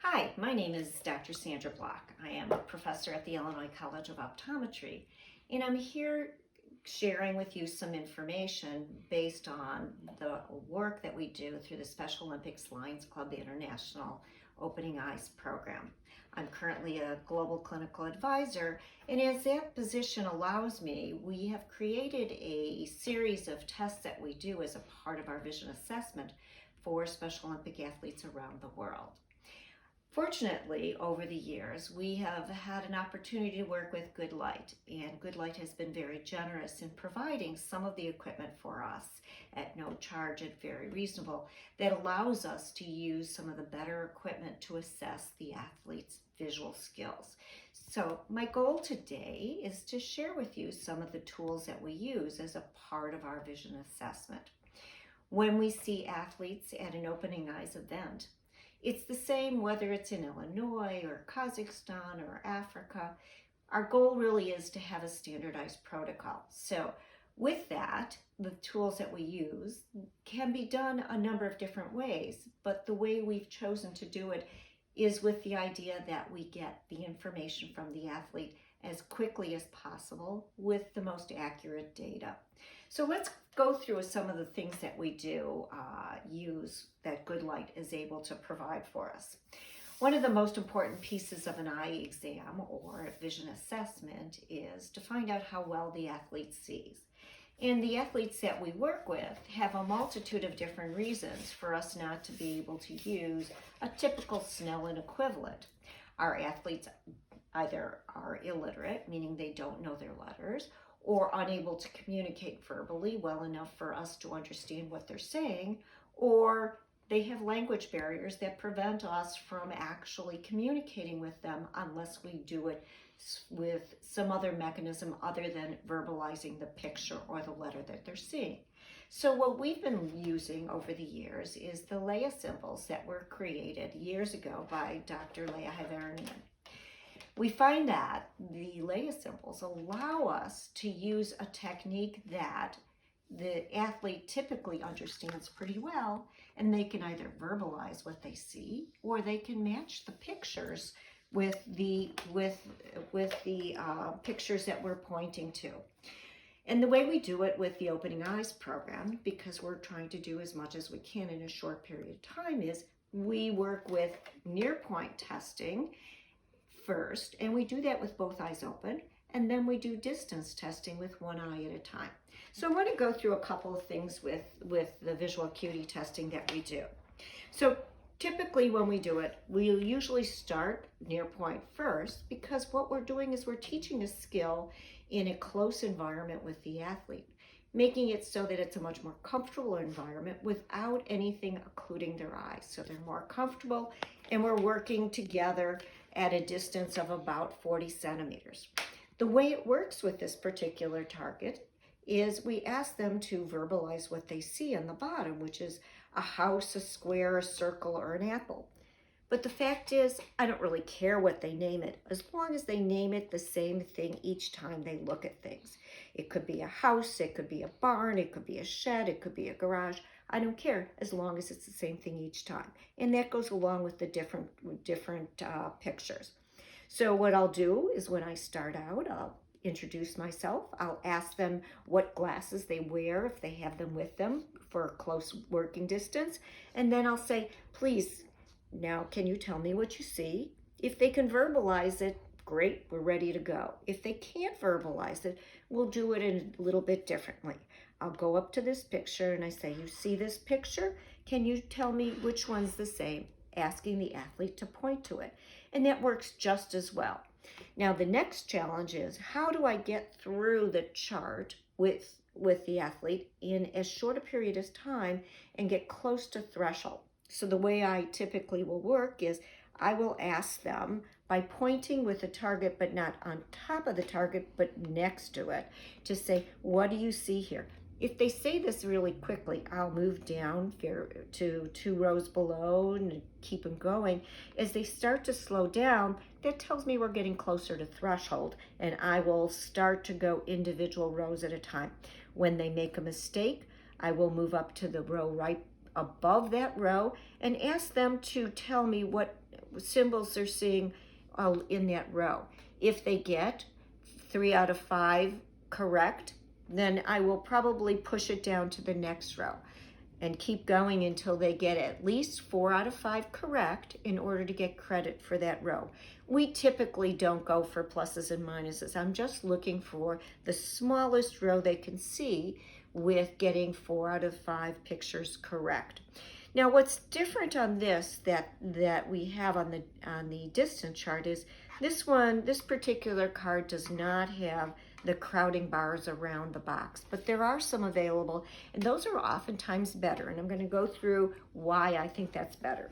Hi, my name is Dr. Sandra Block. I am a professor at the Illinois College of Optometry, and I'm here sharing with you some information based on the work that we do through the Special Olympics Lions Club International Opening Eyes program. I'm currently a global clinical advisor, and as that position allows me, we have created a series of tests that we do as a part of our vision assessment for Special Olympic athletes around the world. Fortunately, over the years, we have had an opportunity to work with Good-Lite, and Good-Lite has been very generous in providing some of the equipment for us at no charge and very reasonable that allows us to use some of the better equipment to assess the athlete's visual skills. So my goal today is to share with you some of the tools that we use as a part of our vision assessment. When we see athletes at an opening eyes event, it's the same whether it's in Illinois or Kazakhstan or Africa. Our goal really is to have a standardized protocol. So with that, the tools that we use can be done a number of different ways, but the way we've chosen to do it is with the idea that we get the information from the athlete as quickly as possible with the most accurate data. So let's go through some of the things that we do use that Good-Lite is able to provide for us. One of the most important pieces of an eye exam or vision assessment is to find out how well the athlete sees. And the athletes that we work with have a multitude of different reasons for us not to be able to use a typical Snellen equivalent. Our athletes either are illiterate, meaning they don't know their letters, or unable to communicate verbally well enough for us to understand what they're saying, or they have language barriers that prevent us from actually communicating with them unless we do it with some other mechanism other than verbalizing the picture or the letter that they're seeing. So what we've been using over the years is the Leah symbols that were created years ago by Dr. Leah Havernian. We find that the Leah symbols allow us to use a technique that the athlete typically understands pretty well, and they can either verbalize what they see or they can match the pictures with the pictures that we're pointing to. And the way we do it with the Opening Eyes program, because we're trying to do as much as we can in a short period of time, is we work with near point testing first, and we do that with both eyes open, and then we do distance testing with one eye at a time. So I want to go through a couple of things with the visual acuity testing that we do. So typically when we do it, we'll usually start near point first, because what we're doing is we're teaching a skill in a close environment with the athlete, making it so that it's a much more comfortable environment without anything occluding their eyes. So they're more comfortable, and we're working together at a distance of about 40 centimeters. The way it works with this particular target is we ask them to verbalize what they see on the bottom, which is a house, a square, a circle, or an apple. But the fact is, I don't really care what they name it, as long as they name it the same thing each time they look at things. It could be a house, it could be a barn, it could be a shed, it could be a garage. I don't care, as long as it's the same thing each time. And that goes along with the different pictures. So what I'll do is when I start out, I'll introduce myself. I'll ask them what glasses they wear if they have them with them for a close working distance. And then I'll say, please, now can you tell me what you see? If they can verbalize it, great, we're ready to go. If they can't verbalize it, we'll do it a little bit differently. I'll go up to this picture and I say, you see this picture? Can you tell me which one's the same? Asking the athlete to point to it. And that works just as well. Now the next challenge is, how do I get through the chart with the athlete in as short a period of time and get close to threshold? So the way I typically will work is I will ask them by pointing with the target, but not on top of the target, but next to it, to say, what do you see here? If they say this really quickly, I'll move down to 2 rows below and keep them going. As they start to slow down, that tells me we're getting closer to threshold, and I will start to go individual rows at a time. When they make a mistake, I will move up to the row right above that row and ask them to tell me what symbols they're seeing in that row. If they get 3 out of 5 correct, then I will probably push it down to the next row and keep going until they get at least 4 out of 5 correct in order to get credit for that row. We typically don't go for pluses and minuses. I'm just looking for the smallest row they can see with getting 4 out of 5 pictures correct. Now what's different on this that we have on the distance chart is this particular card does not have the crowding bars around the box, but there are some available, and those are oftentimes better, and I'm going to go through why I think that's better.